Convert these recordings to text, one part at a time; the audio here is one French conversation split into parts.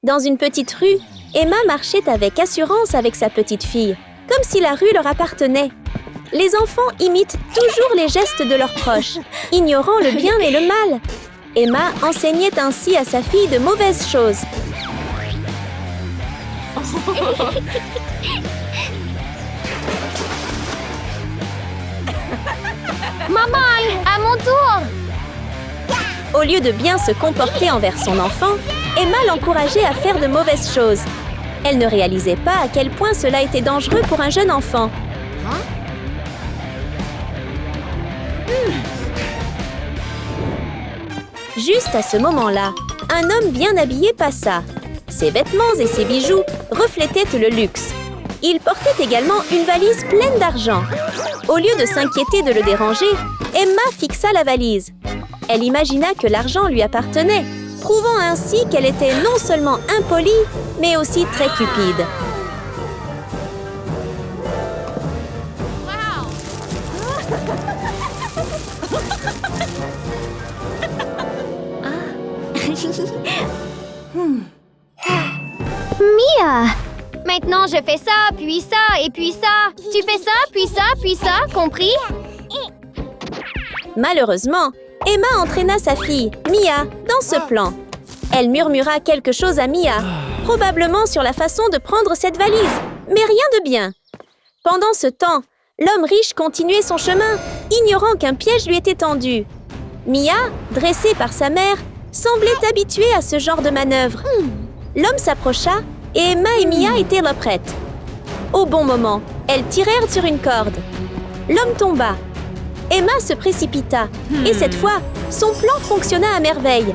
Dans une petite rue, Emma marchait avec assurance avec sa petite fille, comme si la rue leur appartenait. Les enfants imitent toujours les gestes de leurs proches, ignorant le bien et le mal. Emma enseignait ainsi à sa fille de mauvaises choses. Maman, à mon tour! Au lieu de bien se comporter envers son enfant, Emma l'encourageait à faire de mauvaises choses. Elle ne réalisait pas à quel point cela était dangereux pour un jeune enfant. Juste à ce moment-là, un homme bien habillé passa. Ses vêtements et ses bijoux reflétaient le luxe. Il portait également une valise pleine d'argent. Au lieu de s'inquiéter de le déranger, Emma fixa la valise. Elle imagina que l'argent lui appartenait, prouvant ainsi qu'elle était non seulement impolie, mais aussi très cupide. Mia! Maintenant, je fais ça, puis ça, et puis ça. Tu fais ça, puis ça, compris? Malheureusement, Emma entraîna sa fille, Mia, dans ce plan. Elle murmura quelque chose à Mia, probablement sur la façon de prendre cette valise, mais rien de bien. Pendant ce temps, l'homme riche continuait son chemin, ignorant qu'un piège lui était tendu. Mia, dressée par sa mère, semblait habituée à ce genre de manœuvre. L'homme s'approcha et Emma et Mia étaient là prêtes. Au bon moment, elles tirèrent sur une corde. L'homme tomba. Emma se précipita et cette fois, son plan fonctionna à merveille.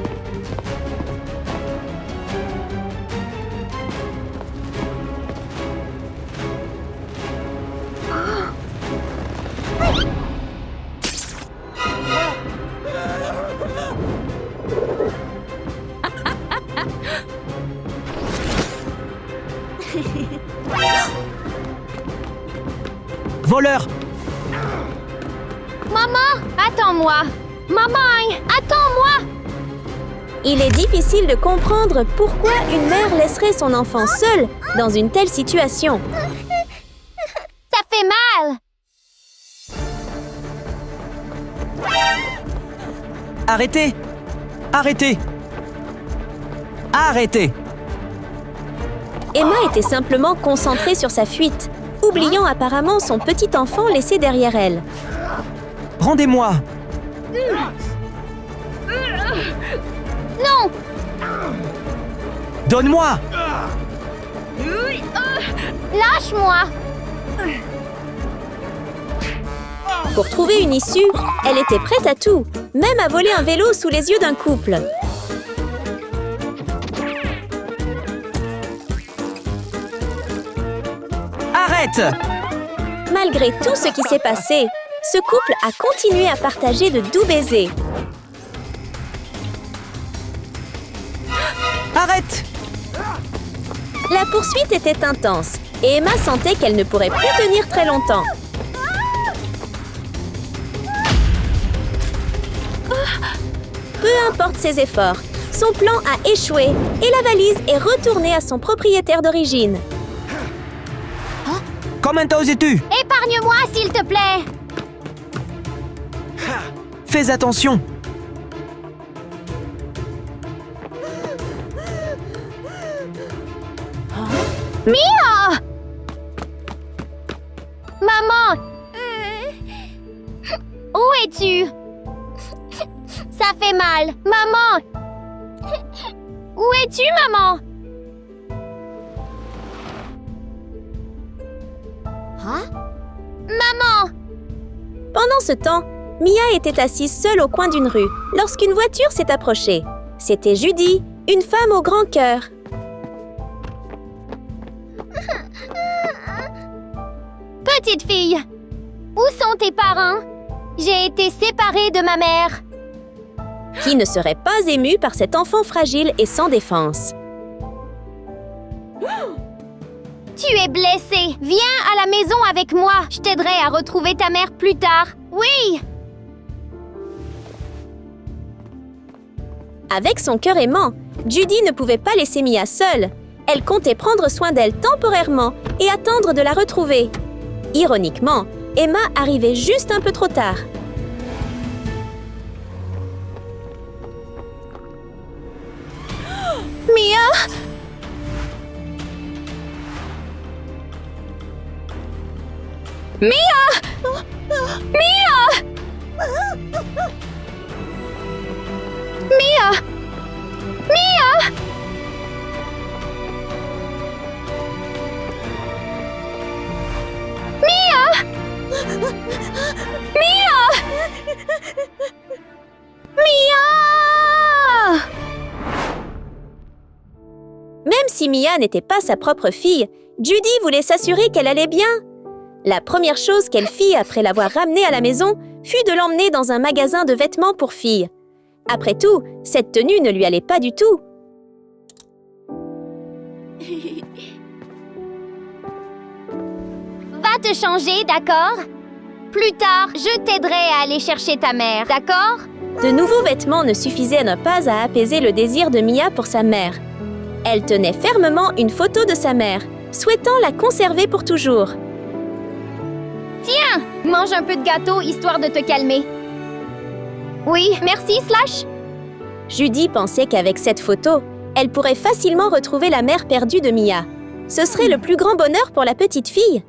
Voleur! Maman, attends-moi! Maman, attends-moi! Il est difficile de comprendre pourquoi une mère laisserait son enfant seul dans une telle situation. Ça fait mal! Arrêtez! Arrêtez! Arrêtez! Emma était simplement concentrée sur sa fuite, oubliant apparemment son petit enfant laissé derrière elle. Rendez-moi! Non! Donne-moi! Lâche-moi! Pour trouver une issue, elle était prête à tout, même à voler un vélo sous les yeux d'un couple. Arrête! Malgré tout ce qui s'est passé, ce couple a continué à partager de doux baisers. Arrête! La poursuite était intense et Emma sentait qu'elle ne pourrait plus tenir très longtemps. Peu importe ses efforts, son plan a échoué et la valise est retournée à son propriétaire d'origine. Comment osais-tu? Épargne-moi, s'il te plaît! Fais attention! Mia! Maman! Où es-tu? Ça fait mal! Maman! Où es-tu, maman? Maman! Pendant ce temps, Mia était assise seule au coin d'une rue lorsqu'une voiture s'est approchée. C'était Judy, une femme au grand cœur. Petite fille, où sont tes parents? J'ai été séparée de ma mère. Qui ne serait pas émue par cet enfant fragile et sans défense. Tu es blessée. Viens à la maison avec moi. Je t'aiderai à retrouver ta mère plus tard. Oui! Avec son cœur aimant, Judy ne pouvait pas laisser Mia seule. Elle comptait prendre soin d'elle temporairement et attendre de la retrouver. Ironiquement, Emma arrivait juste un peu trop tard. Mia! Mia! Mia! Mia! Mia! Mia! Mia! Mia! Même si Mia n'était pas sa propre fille, Judy voulait s'assurer qu'elle allait bien. La première chose qu'elle fit après l'avoir ramenée à la maison fut de l'emmener dans un magasin de vêtements pour filles. Après tout, cette tenue ne lui allait pas du tout. Va te changer, d'accord? Plus tard, je t'aiderai à aller chercher ta mère, d'accord? De nouveaux vêtements ne suffisaient pas à apaiser le désir de Mia pour sa mère. Elle tenait fermement une photo de sa mère, souhaitant la conserver pour toujours. Tiens, mange un peu de gâteau histoire de te calmer. Oui, merci, Slash. Judy pensait qu'avec cette photo, elle pourrait facilement retrouver la mère perdue de Mia. Ce serait le plus grand bonheur pour la petite fille.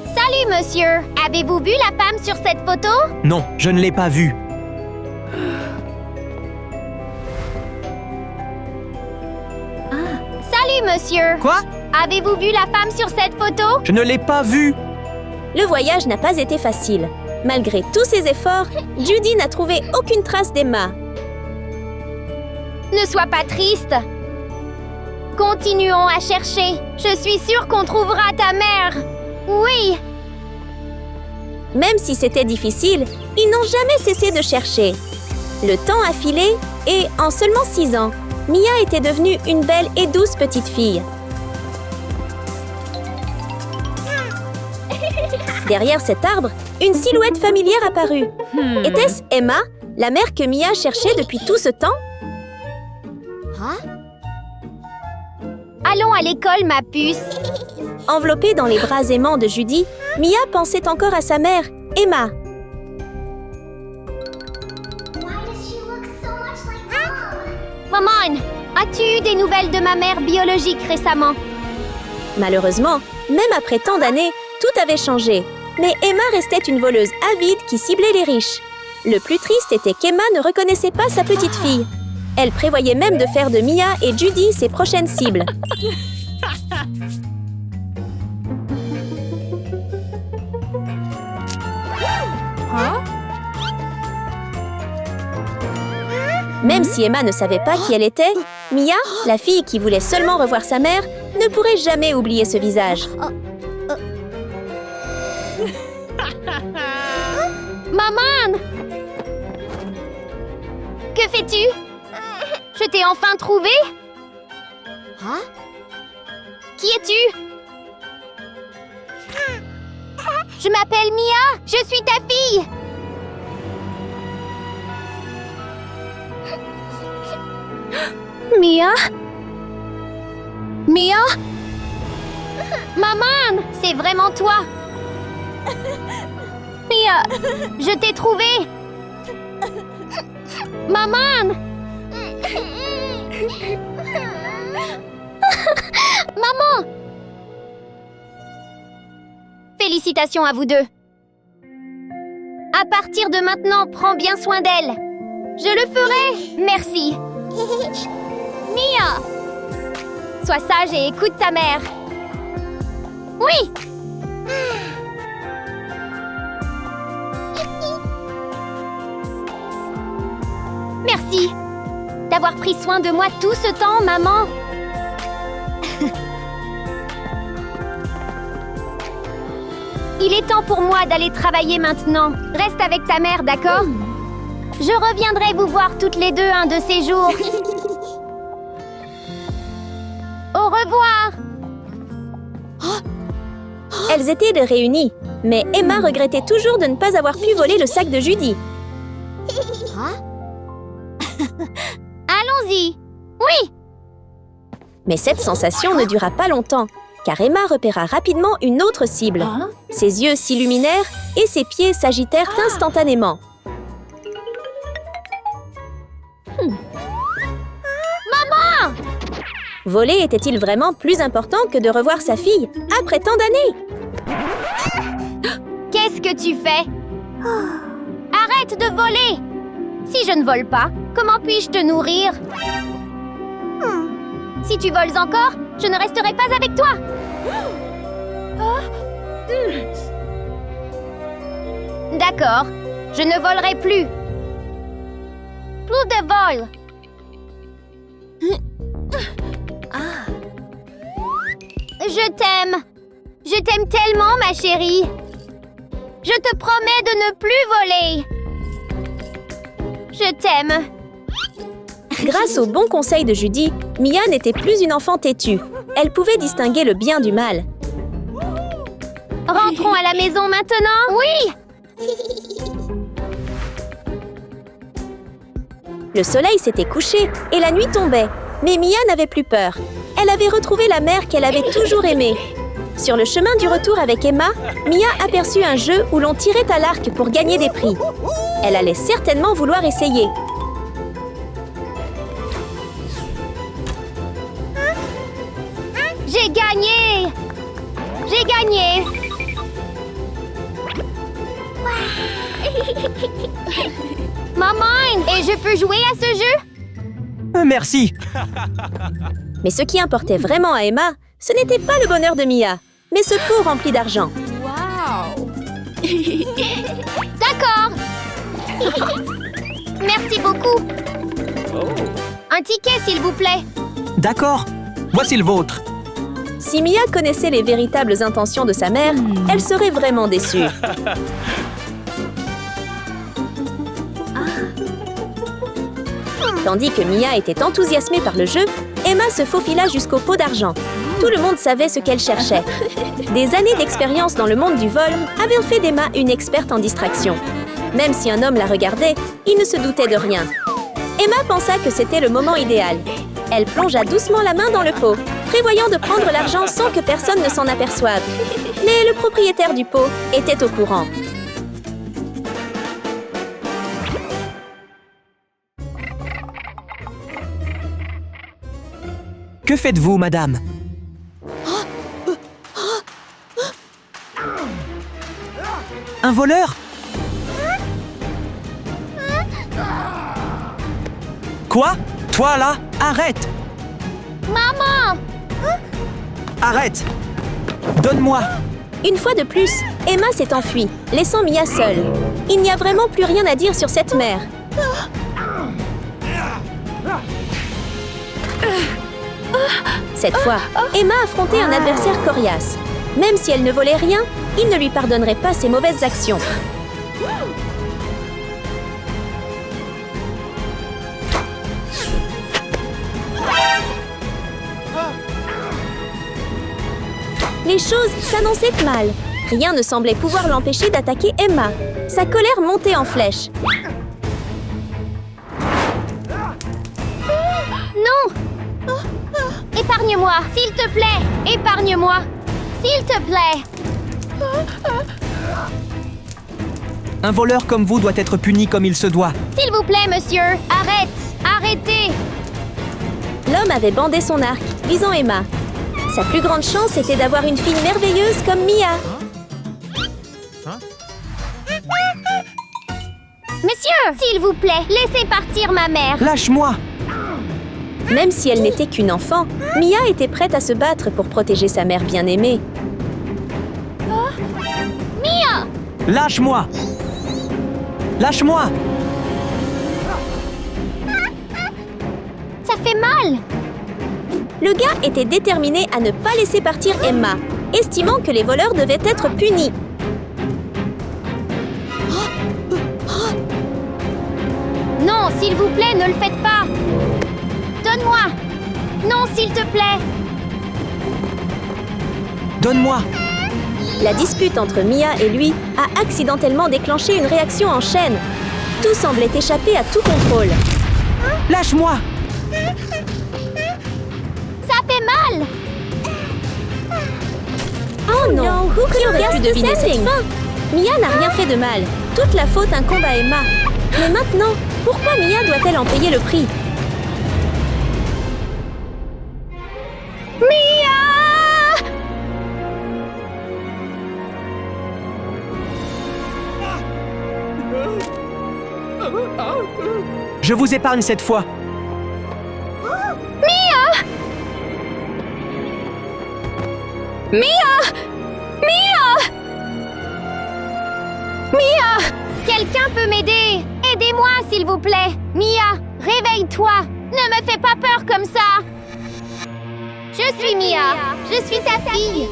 Salut, monsieur. Avez-vous vu la femme sur cette photo? Non, je ne l'ai pas vue. Salut, monsieur. Quoi? Avez-vous vu la femme sur cette photo? Je ne l'ai pas vue. Le voyage n'a pas été facile. Malgré tous ses efforts, Judy n'a trouvé aucune trace d'Emma. Ne sois pas triste. Continuons à chercher. Je suis sûre qu'on trouvera ta mère. Oui. Même si c'était difficile, ils n'ont jamais cessé de chercher. Le temps a filé et, en seulement 6 ans, Mia était devenue une belle et douce petite fille. Derrière cet arbre, une silhouette familière apparut. Était-ce Emma, la mère que Mia cherchait depuis tout ce temps? Allons à l'école, ma puce. Enveloppée dans les bras aimants de Judy, Mia pensait encore à sa mère, Emma. Maman, as-tu eu des nouvelles de ma mère biologique récemment? Malheureusement, même après tant d'années, tout avait changé. Mais Emma restait une voleuse avide qui ciblait les riches. Le plus triste était qu'Emma ne reconnaissait pas sa petite fille. Elle prévoyait même de faire de Mia et Judy ses prochaines cibles. Même si Emma ne savait pas qui elle était, Mia, la fille qui voulait seulement revoir sa mère, ne pourrait jamais oublier ce visage. Maman! Que fais-tu? Je t'ai enfin trouvé? Qui es-tu? Je m'appelle Mia, je suis ta fille! Mia? Mia? Maman, c'est vraiment toi! Mia? Je t'ai trouvé! Maman! Maman! Félicitations à vous deux. À partir de maintenant, prends bien soin d'elle. Je le ferai! Merci. Mia! Sois sage et écoute ta mère. Oui! Merci d'avoir pris soin de moi tout ce temps, maman. Il est temps pour moi d'aller travailler maintenant. Reste avec ta mère, d'accord? Je reviendrai vous voir toutes les deux un de ces jours. Au revoir! Elles étaient réunies. Mais Emma regrettait toujours de ne pas avoir pu voler le sac de Judy. Allons-y. Oui. Mais cette sensation ne dura pas longtemps, car Emma repéra rapidement une autre cible. Ses yeux s'illuminèrent et ses pieds s'agitèrent instantanément. Maman! Voler était-il vraiment plus important que de revoir sa fille après tant d'années? Qu'est-ce que tu fais? Arrête de voler! Si je ne vole pas, comment puis-je te nourrir? Si tu voles encore, je ne resterai pas avec toi! D'accord, je ne volerai plus. Plus de vol! Je t'aime! Je t'aime tellement, ma chérie! Je te promets de ne plus voler! Je t'aime! Grâce aux bons conseils de Judy, Mia n'était plus une enfant têtue. Elle pouvait distinguer le bien du mal. Rentrons à la maison maintenant! Oui! Le soleil s'était couché et la nuit tombait. Mais Mia n'avait plus peur. Elle avait retrouvé la mère qu'elle avait toujours aimée. Sur le chemin du retour avec Emma, Mia aperçut un jeu où l'on tirait à l'arc pour gagner des prix. Elle allait certainement vouloir essayer. J'ai gagné! J'ai gagné! Maman, et je peux jouer à ce jeu? Merci. Mais ce qui importait vraiment à Emma, ce n'était pas le bonheur de Mia, mais ce pot rempli d'argent. D'accord! Merci beaucoup! Un ticket, s'il vous plaît! D'accord. Voici le vôtre. Si Mia connaissait les véritables intentions de sa mère, elle serait vraiment déçue. Tandis que Mia était enthousiasmée par le jeu, Emma se faufila jusqu'au pot d'argent. Tout le monde savait ce qu'elle cherchait. Des années d'expérience dans le monde du vol avaient fait d'Emma une experte en distraction. Même si un homme la regardait, il ne se doutait de rien. Emma pensa que c'était le moment idéal. Elle plongea doucement la main dans le pot, prévoyant de prendre l'argent sans que personne ne s'en aperçoive. Mais le propriétaire du pot était au courant. Que faites-vous, madame? Un voleur? Quoi? Toi, là? Arrête! Maman! Arrête! Donne-moi! Une fois de plus, Emma s'est enfuie, laissant Mia seule. Il n'y a vraiment plus rien à dire sur cette mère. Cette fois, Emma affrontait un adversaire coriace. Même si elle ne volait rien, il ne lui pardonnerait pas ses mauvaises actions. Les choses s'annonçaient mal. Rien ne semblait pouvoir l'empêcher d'attaquer Emma. Sa colère montait en flèche. Non! Épargne-moi, s'il te plaît! Épargne-moi! S'il te plaît! Un voleur comme vous doit être puni comme il se doit. S'il vous plaît, monsieur! Arrête! Arrêtez! L'homme avait bandé son arc, visant Emma. Sa plus grande chance était d'avoir une fille merveilleuse comme Mia. Monsieur! S'il vous plaît, laissez partir ma mère! Lâche-moi! Même si elle n'était qu'une enfant, Mia était prête à se battre pour protéger sa mère bien-aimée. Mia! Lâche-moi! Lâche-moi! Ça fait mal! Le gars était déterminé à ne pas laisser partir Emma, estimant que les voleurs devaient être punis. Non, s'il vous plaît, ne le faites pas! Donne-moi! Non, s'il te plaît! Donne-moi! La dispute entre Mia et lui a accidentellement déclenché une réaction en chaîne. Tout semblait échapper à tout contrôle. Lâche-moi! Ça fait mal! Oh non! Qui aurait pu deviner cette fin? Mia n'a rien fait de mal. Toute la faute incombe à Emma. Mais maintenant, pourquoi Mia doit-elle en payer le prix? Mia! Je vous épargne cette fois. Mia! Mia! Quelqu'un peut m'aider? Aidez-moi, s'il vous plaît! Mia, réveille-toi! Ne me fais pas peur comme ça! Je suis Mia! Je suis ta fille!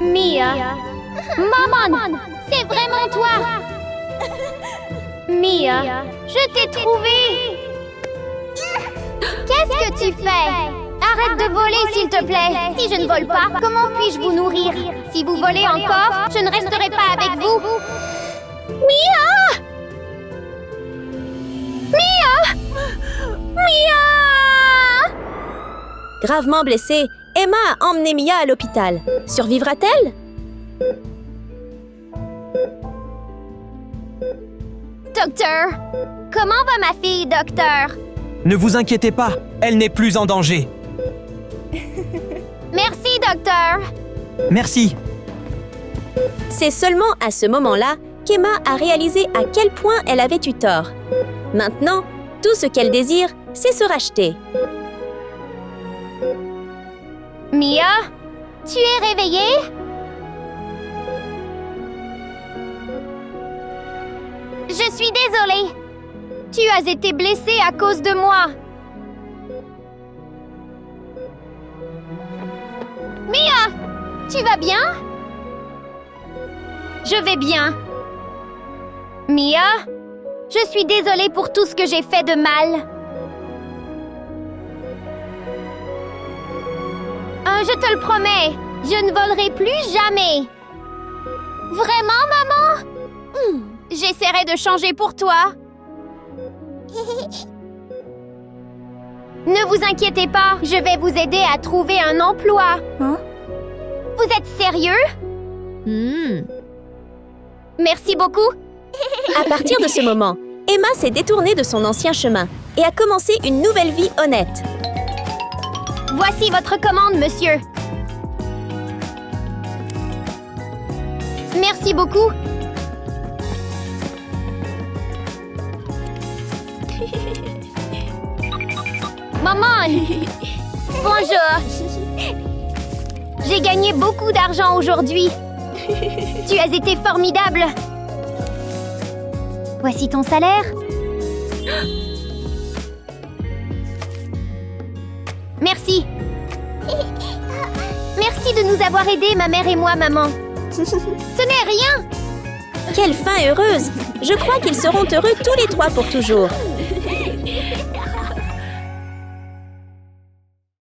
Mia! Maman! C'est vraiment toi! Mia, je t'ai trouvée! Qu'est-ce que tu fais? Arrête de voler, s'il te plaît! Si je ne vole pas, comment puis-je vous nourrir? Si vous volez encore, je ne resterai pas avec vous! Mia! Gravement blessée, Emma a emmené Mia à l'hôpital. Survivra-t-elle? Docteur! Comment va ma fille, docteur? Ne vous inquiétez pas, elle n'est plus en danger. Merci, docteur! Merci. C'est seulement à ce moment-là qu'Emma a réalisé à quel point elle avait eu tort. Maintenant, tout ce qu'elle désire, c'est se racheter. Mia, tu es réveillée? Je suis désolée. Tu as été blessée à cause de moi. Mia, tu vas bien? Je vais bien. Mia, je suis désolée pour tout ce que j'ai fait de mal. Je te le promets, je ne volerai plus jamais. Vraiment, maman? J'essaierai de changer pour toi. Ne vous inquiétez pas, je vais vous aider à trouver un emploi. Vous êtes sérieux? Merci beaucoup. À partir de ce moment, Emma s'est détournée de son ancien chemin et a commencé une nouvelle vie honnête. Voici votre commande, monsieur. Merci beaucoup. Maman! Bonjour! J'ai gagné beaucoup d'argent aujourd'hui. Tu as été formidable. Voici ton salaire. Merci. Merci de nous avoir aidés, ma mère et moi, maman. Ce n'est rien. Quelle fin heureuse! Je crois qu'ils seront heureux tous les trois pour toujours.